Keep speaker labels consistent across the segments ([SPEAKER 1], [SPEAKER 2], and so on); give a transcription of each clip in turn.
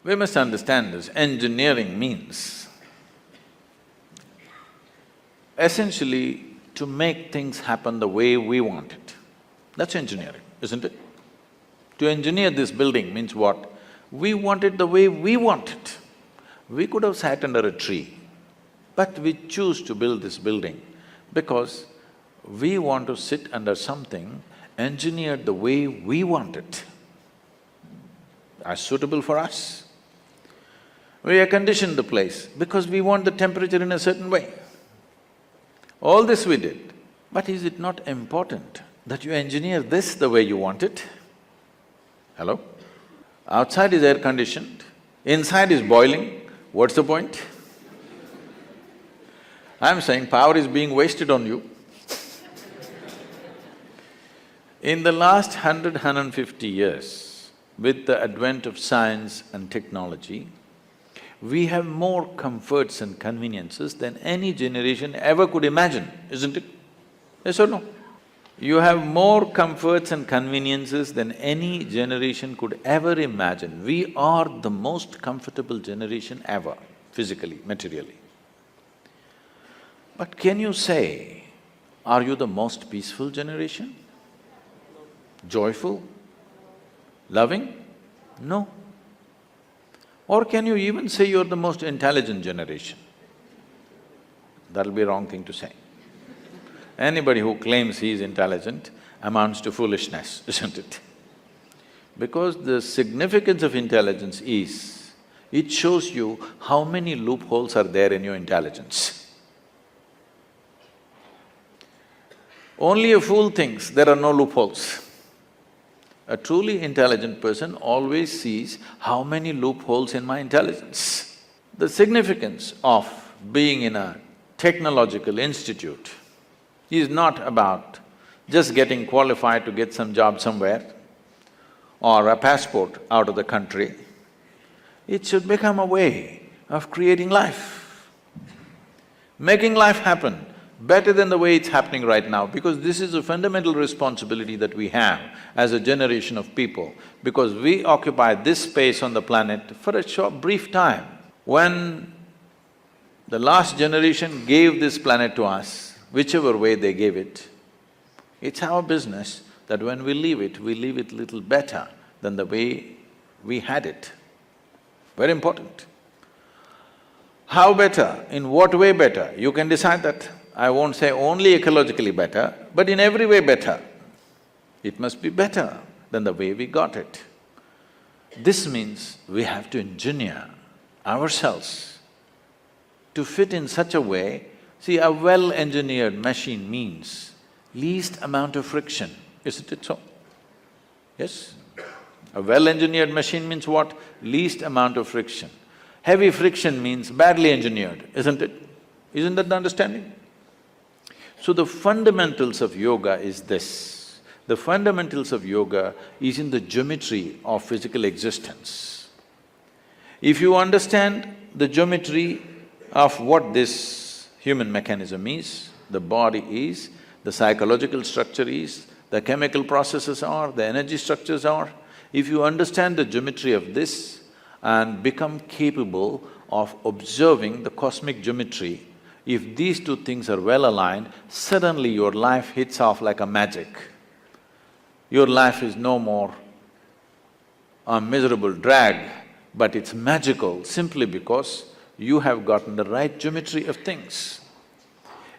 [SPEAKER 1] We must understand this, engineering means essentially to make things happen the way we want it. That's engineering, isn't it? To engineer this building means what? We want it the way we want it. We could have sat under a tree, but we choose to build this building because we want to sit under something engineered the way we want it, as suitable for us. We air conditioned the place because we want the temperature in a certain way. All this we did, but is it not important that you engineer this the way you want it? Hello? Outside is air conditioned, inside is boiling, what's the point? I'm saying power is being wasted on you. In the last 150 years, with the advent of science and technology, we have more comforts and conveniences than any generation ever could imagine, isn't it? Yes or no? You have more comforts and conveniences than any generation could ever imagine. We are the most comfortable generation ever, physically, materially. But can you say, are you the most peaceful generation? Joyful? Loving? No. Or can you even say you're the most intelligent generation? That'll be a wrong thing to say. Anybody who claims he is intelligent amounts to foolishness, isn't it? Because the significance of intelligence is, it shows you how many loopholes are there in your intelligence. Only a fool thinks there are no loopholes. A truly intelligent person always sees how many loopholes in my intelligence. The significance of being in a technological institute is not about just getting qualified to get some job somewhere or a passport out of the country. It should become a way of creating life, making life happen better than the way it's happening right now, because this is a fundamental responsibility that we have as a generation of people, because we occupy this space on the planet for a short, brief time. When the last generation gave this planet to us, whichever way they gave it, it's our business that when we leave it little better than the way we had it. Very important. How better? In what way better? You can decide that. I won't say only ecologically better, but in every way better. It must be better than the way we got it. This means we have to engineer ourselves to fit in such a way. See, a well-engineered machine means least amount of friction, isn't it so? Yes? A well-engineered machine means what? Least amount of friction. Heavy friction means badly engineered, isn't it? Isn't that the understanding? So the fundamentals of yoga is this. The fundamentals of yoga is in the geometry of physical existence. If you understand the geometry of what this human mechanism is, the body is, the psychological structure is, the chemical processes are, the energy structures are, if you understand the geometry of this and become capable of observing the cosmic geometry, if these two things are well aligned, suddenly your life hits off like a magic. Your life is no more a miserable drag, but it's magical simply because you have gotten the right geometry of things.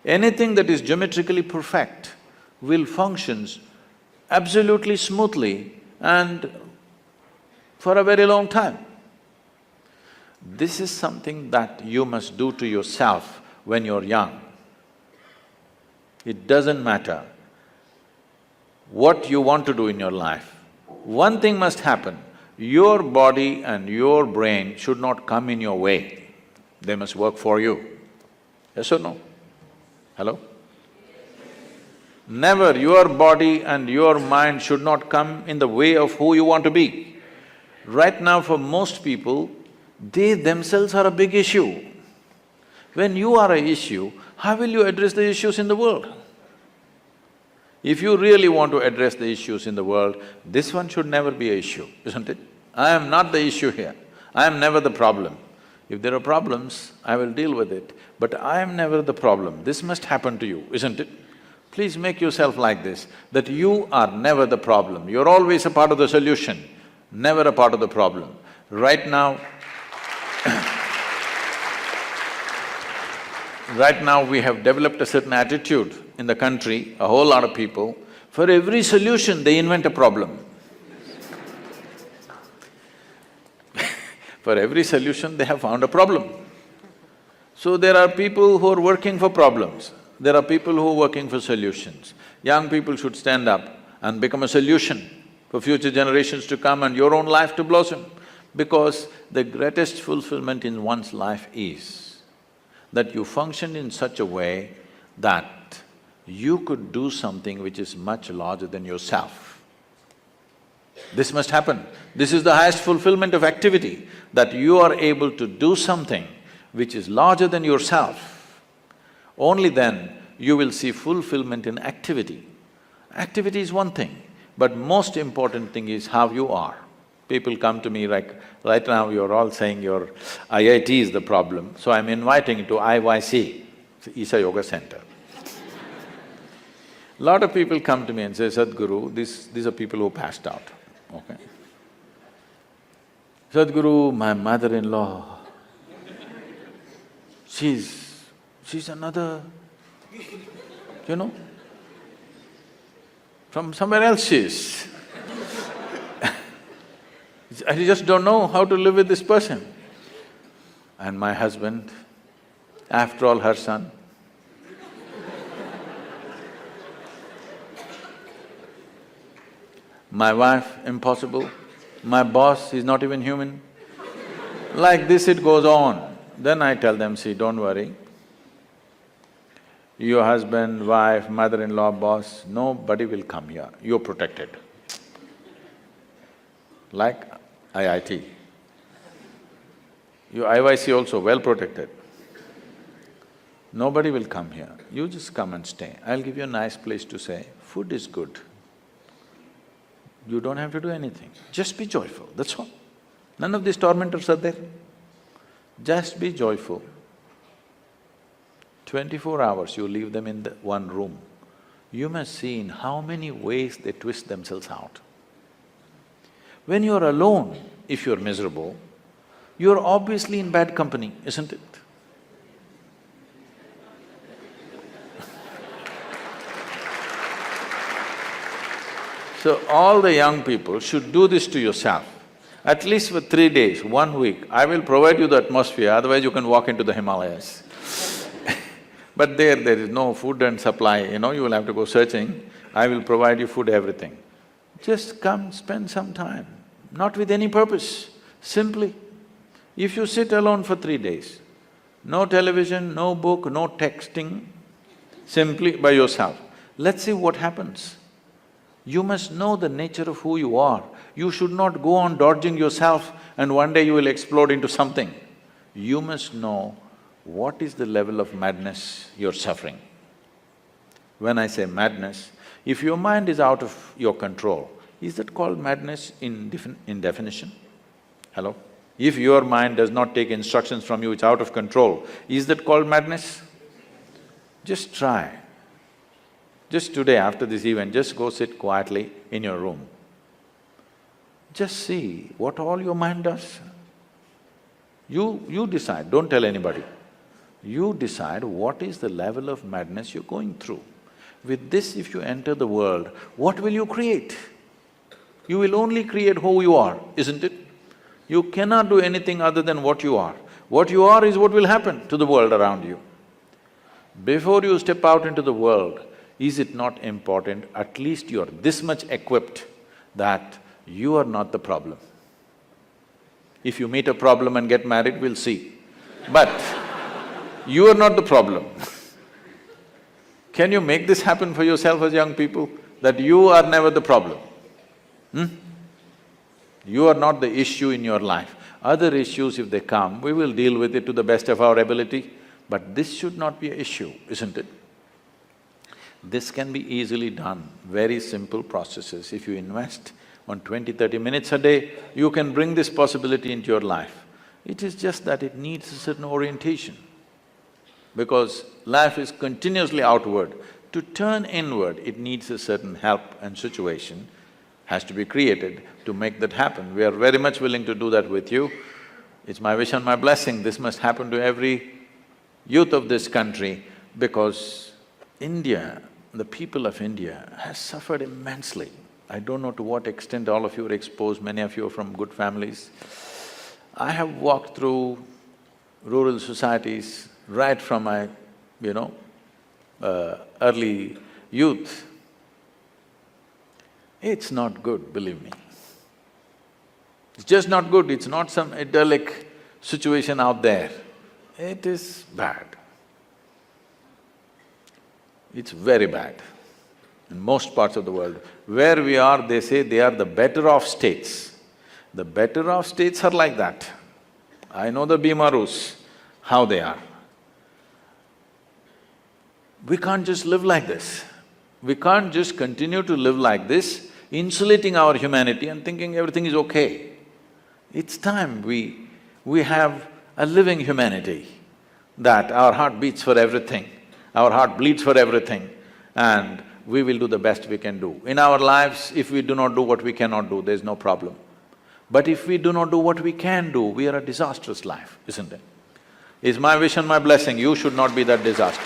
[SPEAKER 1] Anything that is geometrically perfect will function absolutely smoothly and for a very long time. This is something that you must do to yourself when you're young. It doesn't matter what you want to do in your life. One thing must happen, your body and your brain should not come in your way. They must work for you. Yes or no? Hello? Never your body and your mind should not come in the way of who you want to be. Right now for most people, they themselves are a big issue. When you are an issue, how will you address the issues in the world? If you really want to address the issues in the world, this one should never be an issue, isn't it? I am not the issue here. I am never the problem. If there are problems, I will deal with it, but I am never the problem. This must happen to you, isn't it? Please make yourself like this, that you are never the problem. You're always a part of the solution, never a part of the problem. Right now, right now we have developed a certain attitude in the country, a whole lot of people, for every solution they invent a problem. For every solution they have found a problem. So there are people who are working for problems, there are people who are working for solutions. Young people should stand up and become a solution for future generations to come and your own life to blossom. Because the greatest fulfillment in one's life is that you function in such a way that you could do something which is much larger than yourself. This must happen. This is the highest fulfillment of activity, that you are able to do something which is larger than yourself. Only then you will see fulfillment in activity. Activity is one thing, but most important thing is how you are. People come to me like, right now you're all saying your IIT is the problem, so I'm inviting you to IYC, Isha Yoga Center. Lot of people come to me and say, Sadhguru, these are people who passed out, okay? Sadhguru, my mother-in-law, she's another, you know, from somewhere else she is. I just don't know how to live with this person. And my husband, after all, her son. My wife, impossible. My boss, he's not even human. Like this it goes on. Then I tell them, see, don't worry. Your husband, wife, mother-in-law, boss, nobody will come here, you're protected. Like IIT. Your IYC also well protected. Nobody will come here, you just come and stay. I'll give you a nice place to stay, food is good. You don't have to do anything, just be joyful, that's all. None of these tormentors are there. Just be joyful. 24 hours you leave them in the one room, you must see in how many ways they twist themselves out. When you're alone, if you're miserable, you're obviously in bad company, isn't it? So all the young people should do this to yourself. At least for 3 days, 1 week, I will provide you the atmosphere, otherwise you can walk into the Himalayas. But there is no food and supply, you know, you will have to go searching. I will provide you food, everything. Just come, spend some time, not with any purpose, simply. If you sit alone for 3 days, no television, no book, no texting, simply by yourself, let's see what happens. You must know the nature of who you are. You should not go on dodging yourself and one day you will explode into something. You must know what is the level of madness you're suffering. When I say madness, if your mind is out of your control, is that called madness in definition? Hello? If your mind does not take instructions from you, it's out of control, is that called madness? Just try. Just today, after this event, just go sit quietly in your room. Just see what all your mind does. You decide, don't tell anybody. You decide what is the level of madness you're going through. With this, if you enter the world, what will you create? You will only create who you are, isn't it? You cannot do anything other than what you are. What you are is what will happen to the world around you. Before you step out into the world, is it not important, at least you're this much equipped that you are not the problem. If you meet a problem and get married, we'll see. But you are not the problem. Can you make this happen for yourself as young people, that you are never the problem? You are not the issue in your life. Other issues, if they come, we will deal with it to the best of our ability, but this should not be an issue, isn't it? This can be easily done, very simple processes. If you invest on 20, 30 minutes a day, you can bring this possibility into your life. It is just that it needs a certain orientation. Because life is continuously outward. To turn inward, it needs a certain help and situation has to be created to make that happen. We are very much willing to do that with you. It's my wish and my blessing, this must happen to every youth of this country because India, the people of India has suffered immensely. I don't know to what extent all of you are exposed, many of you are from good families. I have walked through rural societies right from my, early youth. It's not good, believe me. It's just not good, it's not some idyllic situation out there. It is bad. It's very bad in most parts of the world. Where we are, they say they are the better off states. The better off states are like that. I know the Bimarus, how they are. We can't just live like this. We can't just continue to live like this, insulating our humanity and thinking everything is okay. It's time we have a living humanity, that our heart beats for everything, our heart bleeds for everything, and we will do the best we can do. In our lives, if we do not do what we cannot do, there's no problem. But if we do not do what we can do, we are a disastrous life, isn't it? It's my wish and my blessing, you should not be that disaster.